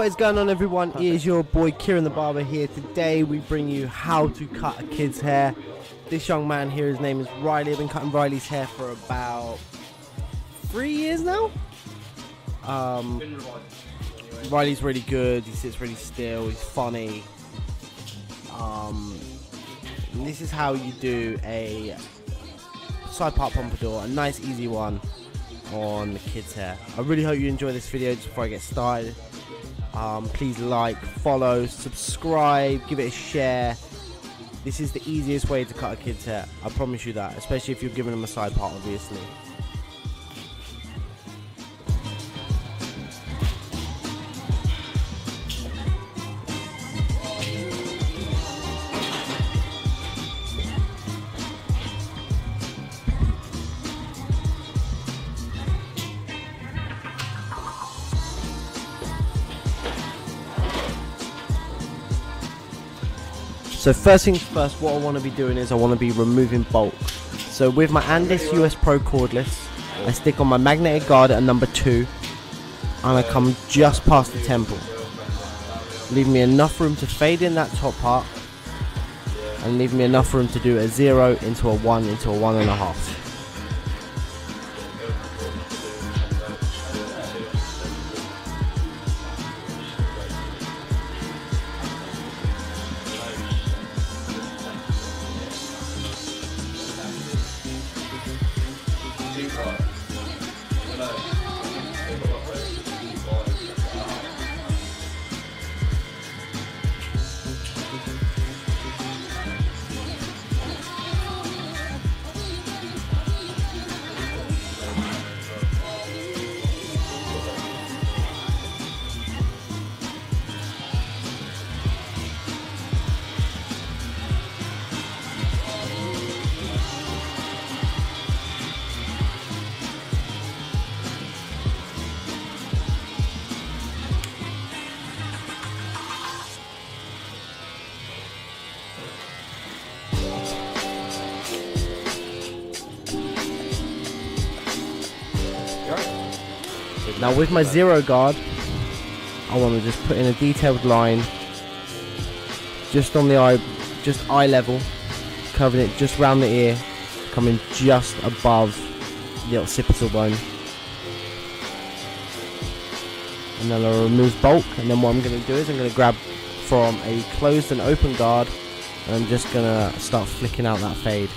What is going on, everyone? It is your boy Kieran the Barber here. Today we bring you how to cut a kid's hair. This young man here, his name is Riley. I've been cutting Riley's hair for about 3 years now. Riley's really good. He sits really still. He's funny. And this is how you do a side part pompadour, a nice easy one on the kids' hair. I really hope you enjoy this video. Just before I get started, please like, follow, subscribe, give it a share. This is the easiest way to cut a kid's hair, I promise you that, especially if you're giving them a side part, obviously. So first things first, what I want to be doing is I want to be removing bulk. So with my Andis US Pro cordless, I stick on my magnetic guard at number 2 and I come just past the temple. Leave me enough room to fade in that top part and leave me enough room to do a 0 into a 1 into a 1.5. Now with my 0 guard, I want to just put in a detailed line just on the eye, just eye level, covering it just round the ear, coming just above the occipital bone. And then I'll remove bulk, and then what I'm going to do is I'm going to grab from a closed and open guard, and I'm just going to start flicking out that fade.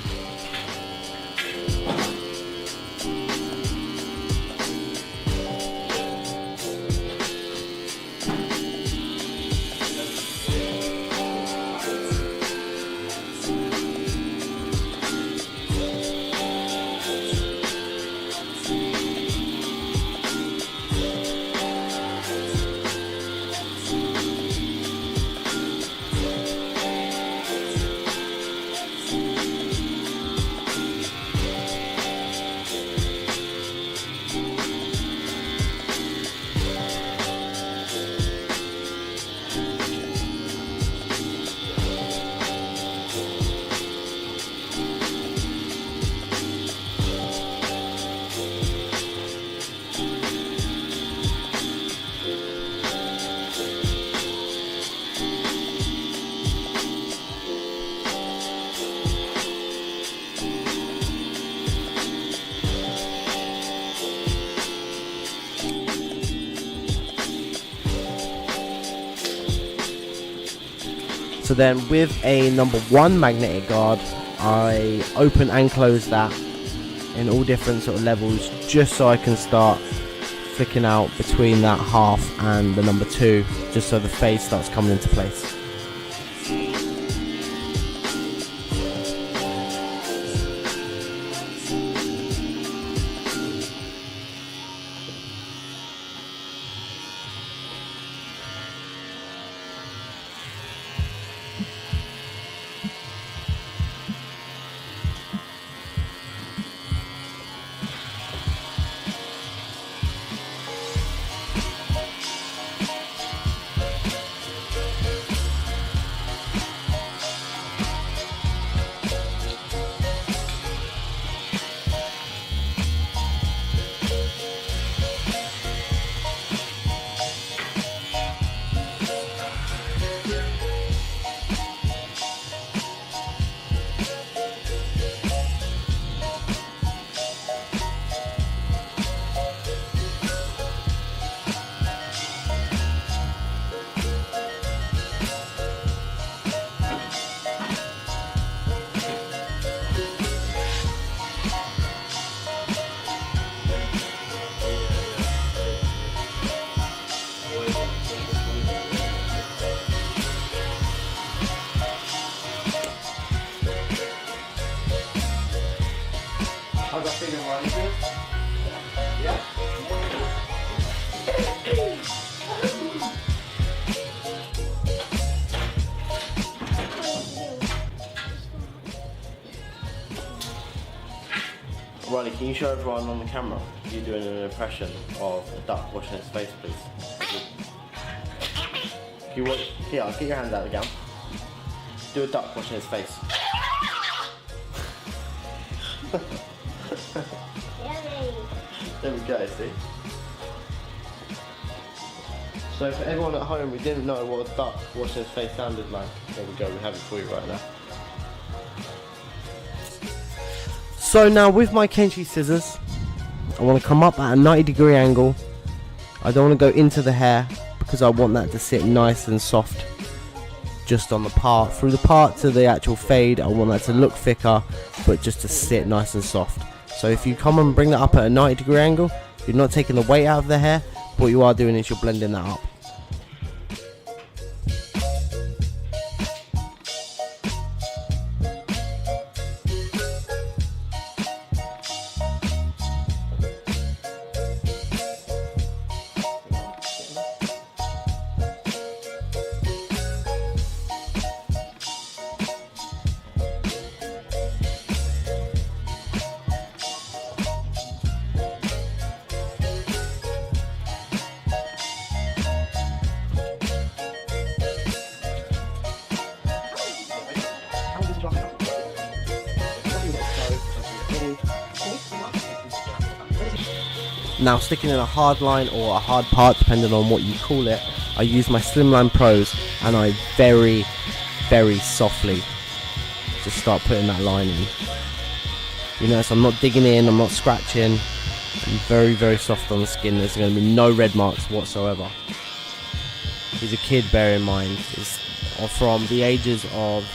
So then with a number 1 magnetic guard, I open and close that in all different sort of levels, just so I can start flicking out between that half and the number 2, just so the fade starts coming into place. Riley, can you show everyone on the camera you doing an impression of a duck washing its face, please? Can you watch? Here, I'll get your hands out again. Do a duck washing its face. There we go, see? So for everyone at home who didn't know what a duck washing its face sounded like, there we go, we have it for you right now. So now with my Kenchi scissors, I want to come up at a 90-degree angle. I don't want to go into the hair because I want that to sit nice and soft just on the part. Through the part to the actual fade, I want that to look thicker but just to sit nice and soft. So if you come and bring that up at a 90-degree angle, you're not taking the weight out of the hair. What you are doing is you're blending that up. Now sticking in a hard line or a hard part, depending on what you call it, I use my Slimline Pros and I very, very softly just start putting that line in. You notice I'm not digging in, I'm not scratching, I'm very, very soft on the skin. There's going to be no red marks whatsoever. He's a kid, bear in mind. It's from the ages of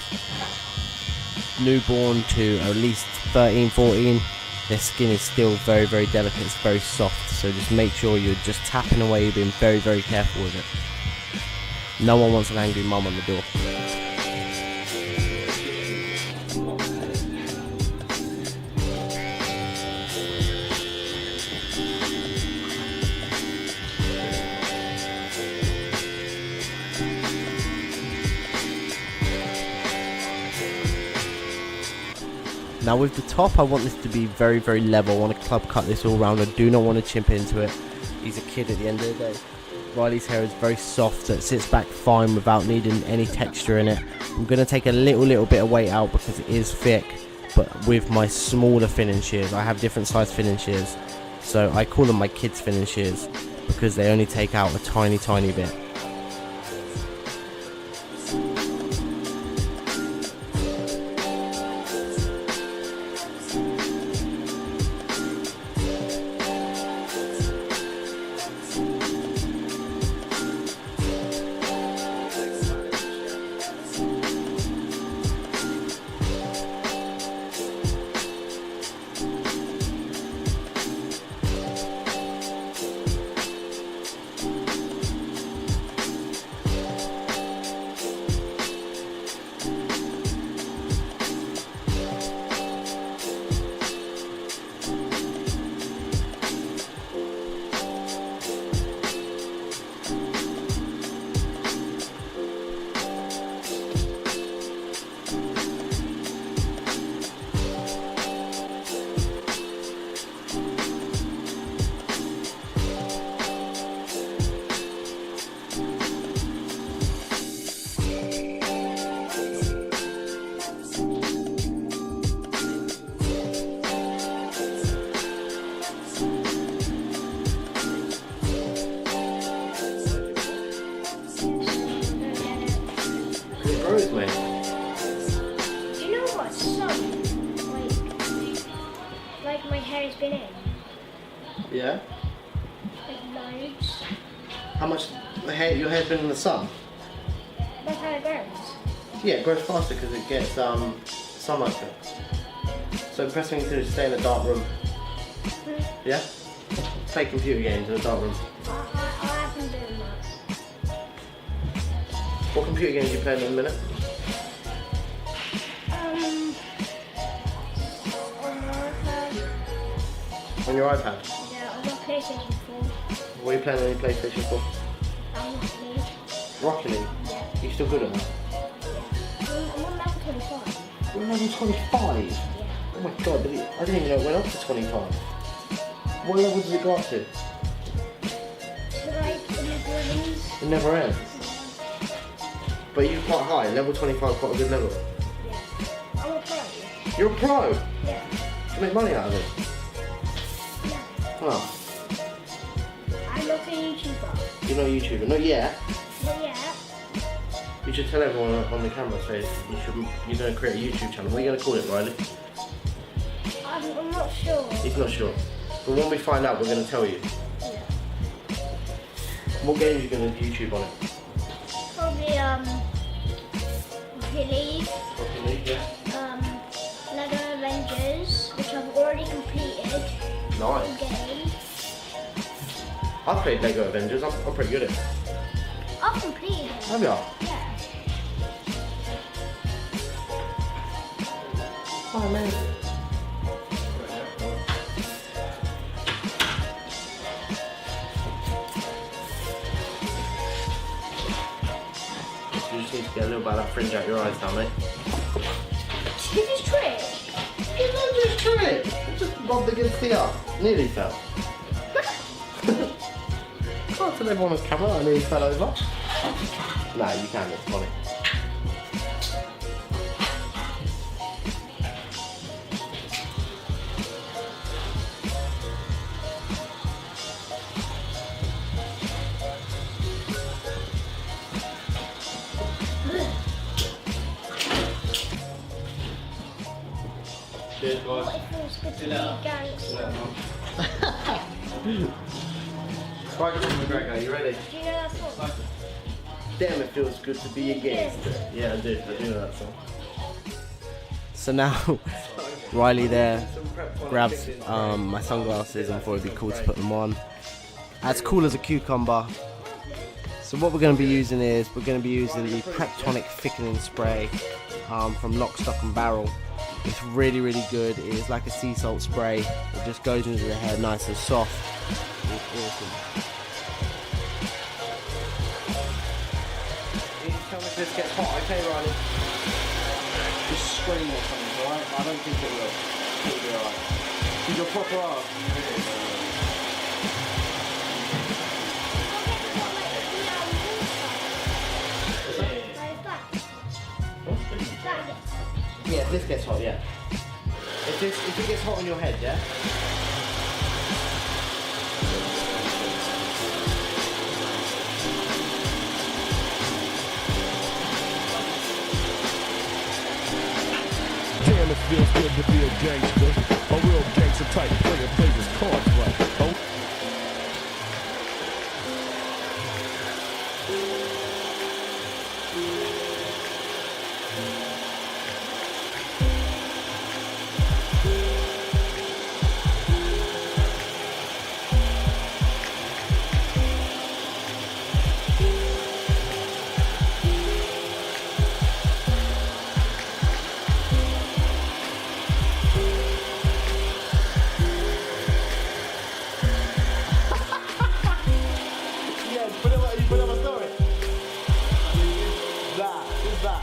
newborn to at least 13, 14. Their skin is still very, very delicate, it's very soft, so just make sure you're just tapping away, you're being very, very careful with it. No one wants an angry mum on the door. Now with the top, I want this to be very, very level. I want to club cut this all round. I do not want to chip into it. He's a kid at the end of the day. Riley's hair is very soft, so it sits back fine without needing any texture in it. I'm going to take a little bit of weight out because it is thick, but with my smaller thinning shears. I have different size thinning shears, so I call them my kids' thinning shears because they only take out a tiny, tiny bit. Grows, mate. Do you know what sun like my hair has been in? Yeah? Like loads. How much your hair's been in the sun? That's how it grows. Yeah, it grows faster because it gets sunlight to it. So the best thing to do is stay in a dark room. Yeah? Play computer games in a dark room. I haven't done that. What computer games are you playing in a minute? On On my iPad. your iPad? Yeah, on my PlayStation 4. What are you playing on your PlayStation 4? Rocket League. Rocket League? Yeah. You still good at that? I'm on level 25. You're level 25? Yeah. Oh my god, I didn't even know it went up to 25. What level does it go up to? Like, it never ends. It never ends. But you're quite high. Level 25 is quite a good level. Yeah. I'm a pro. You're a pro. Yeah. You make money out of it. Yeah. Oh, I'm not a YouTuber. you're not a YouTuber. Not yet. Not yet. You should tell everyone on the camera, so you're going to create a YouTube channel. What are you going to call it, Riley? I'm not sure. He's not sure. But when we find out, we're going to tell you. Yeah. What games are you going to YouTube on it? Probably, Rocket League, Rocket League, yeah. Lego Avengers, which I've already completed. Nice. The game. I've played Lego Avengers. I'm pretty good at it. I've completed it. Have you? Yeah. Oh, man. You just need to get a little bit of that fringe out your eyes now, mate. Did you trick? You don't just try it. Just bobbed against the arm. Nearly fell. Can't tell everyone on camera I nearly fell over. No, you can, it's funny. Cheers, What guys. it feels good to be a gangster. Right, McGregor, you ready? Do you know that song? Damn, it feels good to be a gangster. Yeah, I do know that song. So now, Riley there grabs my sunglasses and thought it'd be cool to put them on. As cool as a cucumber. So what we're going to be using is, we're going to be using the Prep-Tonic Thickening Spray from Lock, Stock and Barrel. It's really, really good. It's like a sea salt spray. It just goes into the hair nice and soft. It's awesome. You tell me if this gets hot, okay, Riley? Just scream or something, alright? I don't think it will. It'll be alright. Did your proper arm? Yeah, if this gets hot, yeah. If it gets hot on your head, yeah? Damn, it feels good to be a gangster. A real gangster type player plays his cards right. Oh. Put up a story. Who's that?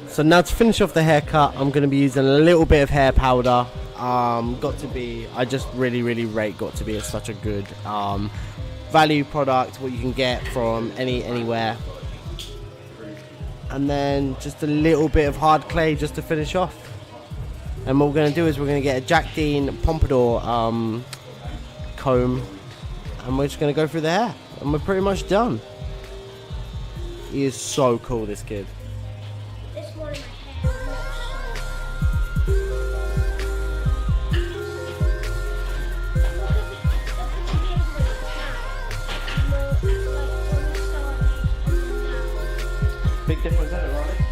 So now to finish off the haircut, I'm going to be using a little bit of hair powder. I just really rate Got to Be as such a good value product, what you can get from anywhere. And then just a little bit of hard clay just to finish off. And what we're going to do is we're going to get a Jack Dean Pompadour comb, and we're just going to go through the hair, and we're pretty much done. He is so cool, this kid. This one in my hair Big difference, isn't it, right?